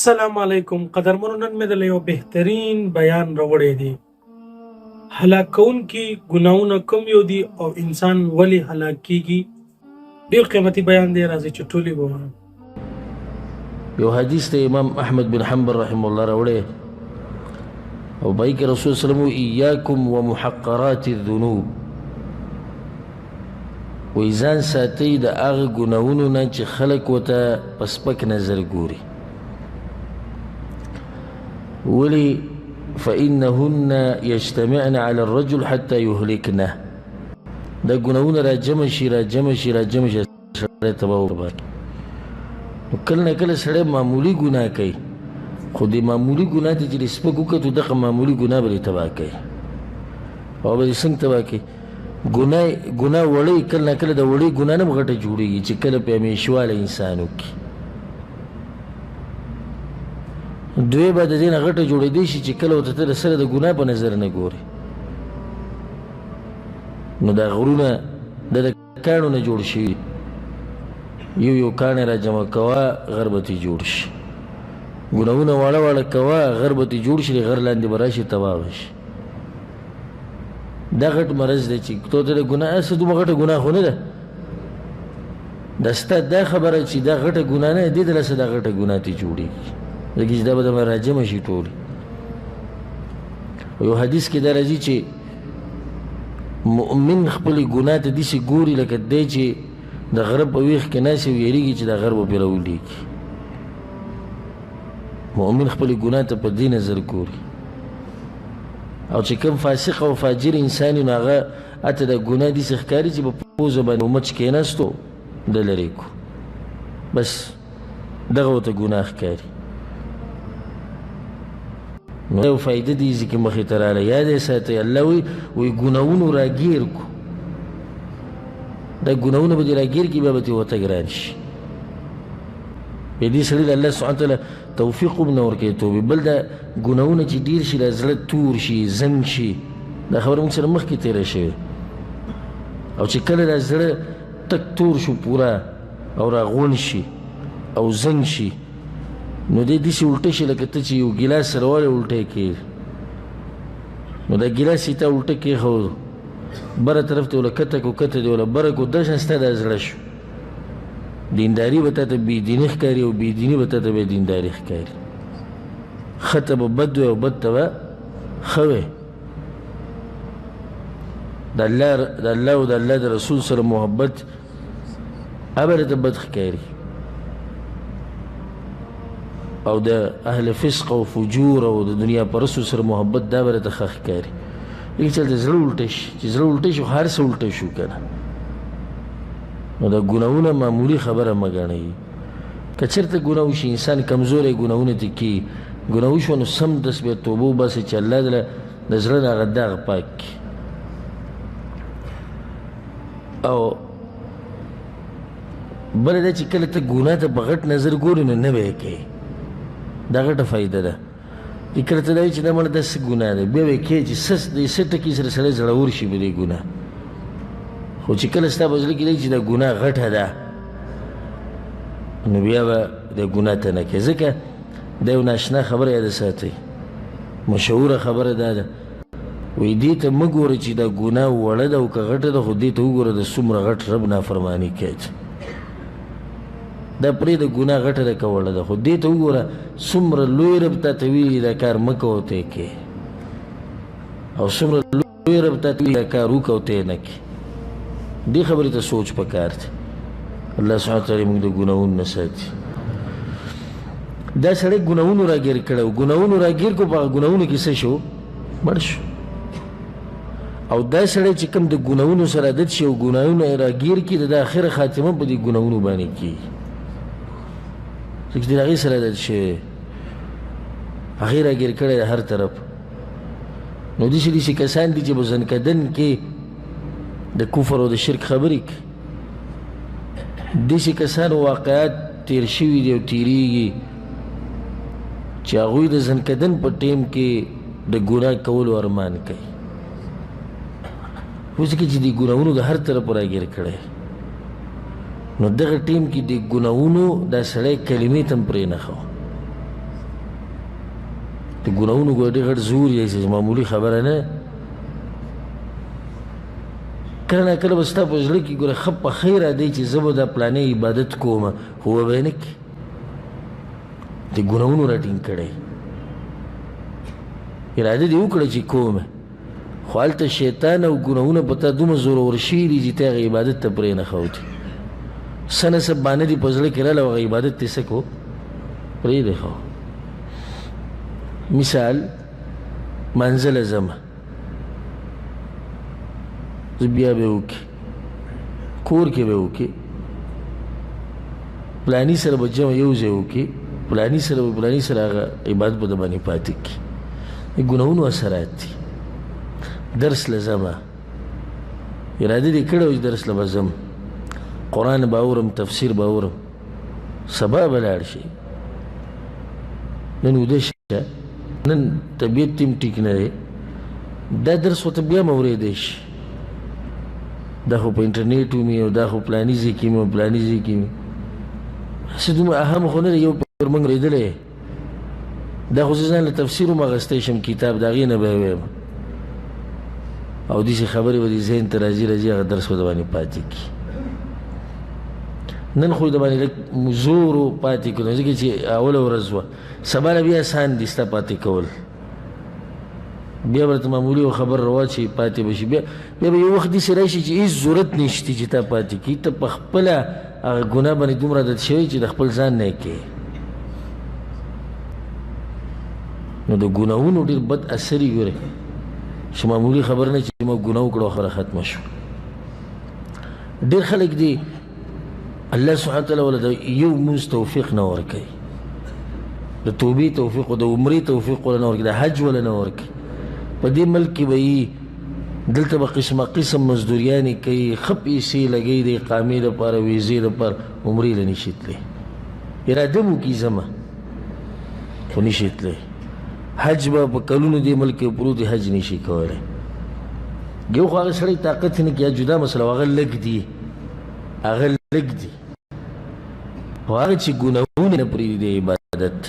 السلام علیکم قدرمنو، نن مې د یو بهترین بیان راوړی دی. هلاک کوونکي ګناهونه کوم یو دي او انسان ولې هلاک کیږي. ډېر قیمتي بیان دی، راځي چې ټول یې ووایو. یو حدیث ته امام احمد بن حنبل رحمه الله راوړی او پای کې رسول صلی الله علیه وسلم ایاکم ومحقرات الذنوب، وایي ځان ساتئ د هغه ګناهونو نه چې خلک ورته په سپک نظر ګوري. ولي؟ فإنهن يجتمعن على الرجل حتى يهلكنه. دا ګناهونه را جمع شي سړی تباه وکړي. نو کله نه کله سړی معمولي ګناه کوي، خو د معمولي ګناه ته چې سپک وکړو دغه معمولي ګناه به یې تباه کوي. او به یې څنګه تباه کوي؟ ګناه وړی کله نه کله د وړی ګناه نه غټه جوړېږي چې کله په همیشواله انسان وکړي. دوی به د دې نه غټه جوړېدی شي چې کله ورته ته سره د ګناه په نظر نه ګوري. نو دا غرونه د کاڼو نه جوړ شوي، یو کاڼی را جمع کوه غر به ترې جوړ شي. ګناهونه واړه واړه کوه غر به ترې جوړ شي، غر لاندې به راشي تباه به شي. دا غټ مرض دی چې تو ته د ګناه هسې دومره غټه ګناه خو نه ده. دا ستا دا خبره چې دا غټه ګناه نه دې دله څه دا غټه ګناه ترې جوړېږي، ځکه چې دا به د راجمه شي ټولې. یو حدیث کې دا راځي چې مؤمن خپلې ګناه ته داسې ګوري لکه دی چې د غره په ویښ کې ناست وي، ویرېږي چې دا غر به پرې راولېږي. مؤمن خپلې ګناه ته په دې نظر ګوري. او چې کوم فاسق او فاجر انسان نو هغه اته د ګناه داسې ښکاري چې په پوزه باندې مچ کېناستو د لرې کو، بس دغه ورته ګناه ښکاري. نو یو فایده دې ځکه مخې ته راغله، یاد یې ساتئ. الله وایي ګناهونو راګیر کو، دا ګناهونه به دې راګیر کړي، بیا به دې ورته ګران شي. بیا دې سړي له الله سبحانه وتعالی توفیق هم نه ورکوي توبې. بل دا ګناهونه چې ډېر شي دا زړه تور شي زنګ شي، دا خبره موږ سره مخکې تېره شوې. او چې کله دا زړه تک تور شو پوره او راغون شي او زنګ شي، نو دې داسې الټه شي لکه ته چې یو ګیلاس سره والی الټه یې کړې. نو دا ګیلاس یې تا الټه کېښود، بره طرف ته وله کته کو، کته دې وله بره کو، دا شان ستا دا زړه شو. دینداري به تا ته بېدیني ښکاري او بېدیني به تا ته بیا دینداري ښکاري. ښه ته به بد وی او بد ته به ښه وی. د الله او د الله د رسول سره محبت هغه ته بد ښکاري، او د اهل فسق او فجور او د دنیا پرستو سره محبت دا به راته ښه ښکاري. لکه چې هلته زړه الټه شي، چې زړه الټه شي خو هر څه الټه شو که نه. نو دا ګناهونه معمولي خبره مه ګڼئ. که چېرته ګناه وشي انسان کمزوری ګناهونه ترې کړي، ګناه وشوه نو سمدست بیا توبه وباسئ چې الله دله د زړه نه هغه داغ پاک کړي. او بله دا چې کله ته ګناه ته په غټ نظر ګورې نو نه به یې کوې، دا غټه فایده ده. کله ته دا وایي چې دا مړه داسې ګناه ده، بیا به یې کوې چې د څه ټکي سره سړی زړور شي په دې ګناه. خو چې کله ستا په زړه کې دی چې دا ګناه غټه ده، نو بیا به د ګناه ته نه کوې. ځکه دا یو ناشنا خبره یاده ساتئ، مشهوره خبره دا ده، وایي دې ته مه ګوره چې دا ګناه وړه ده او که غټه ده، خو دې ته وګوره د څومره غټ رب نافرماني کوي. دا پرېږده ګناه غټه ده که وړه ده، خو دې ته وګوره څومره لوی رب تا ته ویلي دا کار مه کوه ته یې کوې، او څومره لوی رب تا ته ویلي دا کار وکړه ته یې نه کوې. دې خبرې ته سوچ پکار دی. الله سبحانه وتعالی موږ د ګناهونو نه ساتي. دا سړی ګناهونو راګیر کړی و، ګناهونو راګیر کړو، په هغه ګناهونو کې څه شو؟ مړ شو. او دا سړی چې کوم د ګناهونو سره عادت شي او ګناهونه یې راګیر کړي، د آخره خاتمه په دې ګناهونو باندې کېږي، ځکه چې د هغې سره عادت شوی، هغې راګیر کړی د هر طرف. نو داسې کسان دي چې په زنکدن کې د کفر او د شرک خبرې کوي. داسې کسانو واقعات تیر شوي دي او تیریږي چې هغوی د زنکدن په ټیم کې د ګناه کولو ارمان کوي، خو ځکه چې د ګناهونو د هر طرف راګیر کړی. نو دغه ټیم کې د ګناهونو دا سړی کلمې ته هم پرې نه ښه، د ګناهونو ګوډې غټ زور یې چې معمولي خبره نه. کله نه کله به ستا په زړه کې ګوره ښه په خیر دی چې زه به دا پلانې عبادت کوم، خو به یې نه کړي، د ګناهونو راټینګ کړی، اراده دې وکړه چې کوم، خو هلته شیطان او ګناهونه په تا دومره زورور شوي دي چې ته هغه عبادت ته پرې نښودې. څه نه څه بانه دې په زړه کې راغله او هغه عبادت دې څه کو پرېږدې. خو مثال منزله ځمه، زه بیا به وکړي، کور کې به وکړي، پلاني سره به جمع یو ځای وکړي، پلاني سره هغه عبادت به د باندې پاتې کړي. د ګناهونو اثرات دي. درس له ځمه، اراده دې کړې وه چې درس له به ځم، قرآن به اورم، تفسیر به اورم، سبا به لاړ شي، نن وده شه، نن طبیعت تیم ټیک نه دی، دا درس ورته بیا م اورېدی شي، دا خو په انټرنیټ ومي او دا خو پلاني ځای کې مي او پلاني ځای کې مي، هسې دومره اهم خو نه دی، یو پر موږ رېدلی، دا خو زه ځان له تفسیر هم اخیستی شم کتاب، د هغې نه به یې ویم، او داسې خبرې به دې ذهن ته راځي هغه درس به د باندې پاتې کړي. نن خو د باندې لږ زور پاتې کړو، ځکه چې اوله ورځ وه، سبا نه بیا اسان دي ستا پاتې کول، بیا به درته معمولي یو خبر راواچي پاتې به شي، بیا به یو وخت داسې راشي چې هېڅ ضرورت نشته چې تا پاتې کړي، ته په خپله هغه ګناه باندې دومره عادت شوی چې د خپل ځان نه یې کوې. نو د ګناهونو ډېر بد اثر یې ګورې چې معمولي خبر نه چې ما ګناه وکړو خبره ختمه شوه. ډېر خلک دي الله سبحانه وتعالی ولا د یو مونځ توفیق نه ورکوي، د توبې توفیق او د عمرې توفیق ولا نه ورکوي، د حج ولا نه ورکوي. په دې ملک کې به یي دلته به قسمه قسم مزدوریانې کوي، ښه پیسې لګوي د اقامې لپاره، ویزې لپاره، عمرې له نشي تللی، اراده مو کي ځمه خو نشي تللی. حج به په کلونو دې ملک کې پروت حج نشي کولی، یو خو هغه سړی طاقت نه کي، جدا مسله هغه لږ دي، هغه لږ دي، خو هغه چې ګناهونه نه پرېږدي د عبادت.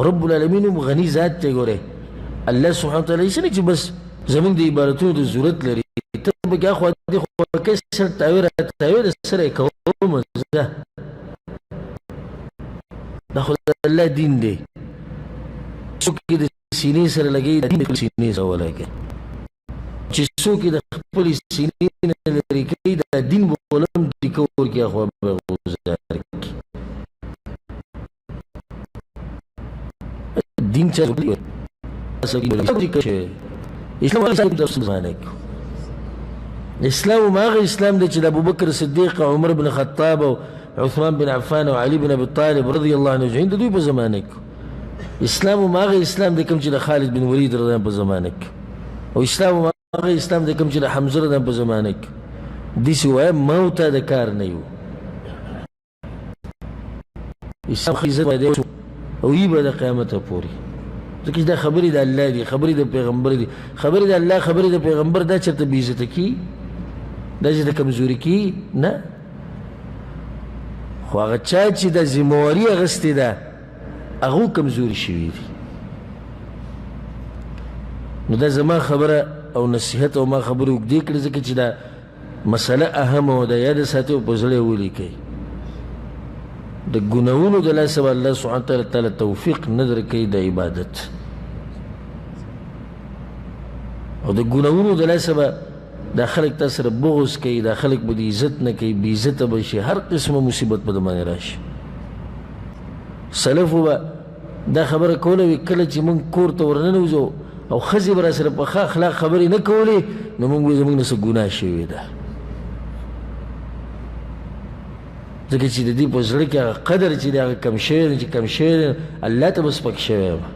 رب العالمین هم غني ذات دی. ګورې الله سبحانه وتعالی یې څه نه چې بس زمونږ د عبادتونو د ضرورت لري، ته به کې اخوا دې خواکې سر تاوی راتاوی د سره یې کوم، دا خو د الله دین دی، څوک یې د سینې سره لګوي د دین د سینې سره ولګوي، چې څوک یې د خپلې سینې نه لرې کوي د دین به ولم د کور کې اخوا به غوزار کړي. دین چا اسلام ما هغه اسلام دی چې د ابوبکر صدیق، عمر بن خطاب او عثمان بن عفان او علي بن ابي طالب رضی الله عنه اجمعین د دوی په زمانه کې. اسلام ما هغه اسلام دی کوم چې د خالد بن ولید رضی الله عنه په زمانه کې، او اسلام ما هغه اسلام دی کوم چې د حمزه رضی الله عنه په زمانه کې. داسې وایه موت د کار نه یو، اسلام عزت دی او یې به د قیامته پورې، ځکه چې دا خبرې د الله دي، خبرې د پیغمبر دي، خبرې د الله، خبرې د پیغمبر، دا چېرته بې عزته کي، دا چې د کمزوري کي نه. خو هغه چا چې د ذمواري اخیستې ده هغه کمزوري شوي دي. نو دا زما خبره او نصیحت او ما خبرې اوږدې کړې، ځکه چې دا مسله اهمه او د یاد ساتئ او په زړه یې ولیکئ. د ګناهونو د لاسه به الله سبحانه تعالی توفیق نه درکوي د عبادت، او د ګناهونو د لاسه به دا خلک تا سره بغض کوي، دا خلک به د عزت نه کوي، بې عزته به شي، هر قسمه مصیبت به د باندې راشي. سلفو به دا خبره کوله وي کله چې موږ کور ته ورننوځو او ښځې به را سره په ښه اخلاق خبرې نه کولې، نو موږ به زموږ نه څه ګناه شوې ده، ځکه چې د دې په زړه کې هغه قدر چې دی هغه کم شوی دی، چې کم شوی دی الله ته به سپک شوی وه.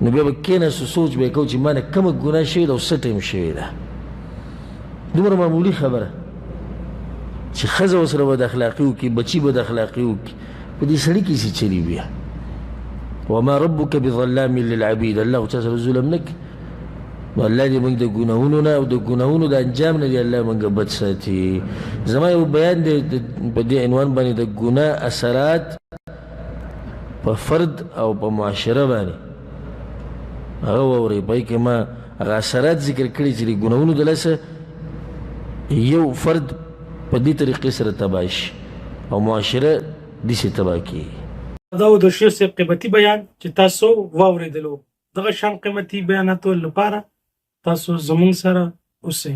نو بیا به کېناستو سوچ به یې کوو چې ما نه کومه ګناه شوې ده او څه ټایم شوې ده. دومره معمولي خبره چې ښځه ورسره بد اخلاقي وکړي، بچي بد اخلاقي وکړي، په دې سړي کې څه چلي بیا. وما ربک بظلام للعبید، الله خو چا سره ظلم نه کوي. نو الله دې موږ د ګناهونو نه او د ګناهونو د انجام نه دې الله موږ بد ساتي. زما یو بیان دی په دې عنوان باندې د ګناه اثرات په فرد او په معاشره باندې هغه واورئ. پای کې ما هغه اثرات ذکر کړي چې د ګناهونو د لاسه یو فرد په دې طریقې سره تباه شي او معاشره داسې تباه کېږي. دا و د شیخ صاحب قیمتي بیان چې تاسو واورېدلو. دغه شان قیمتي بیاناتو لپاره تاسو زموږ سره اوسئ.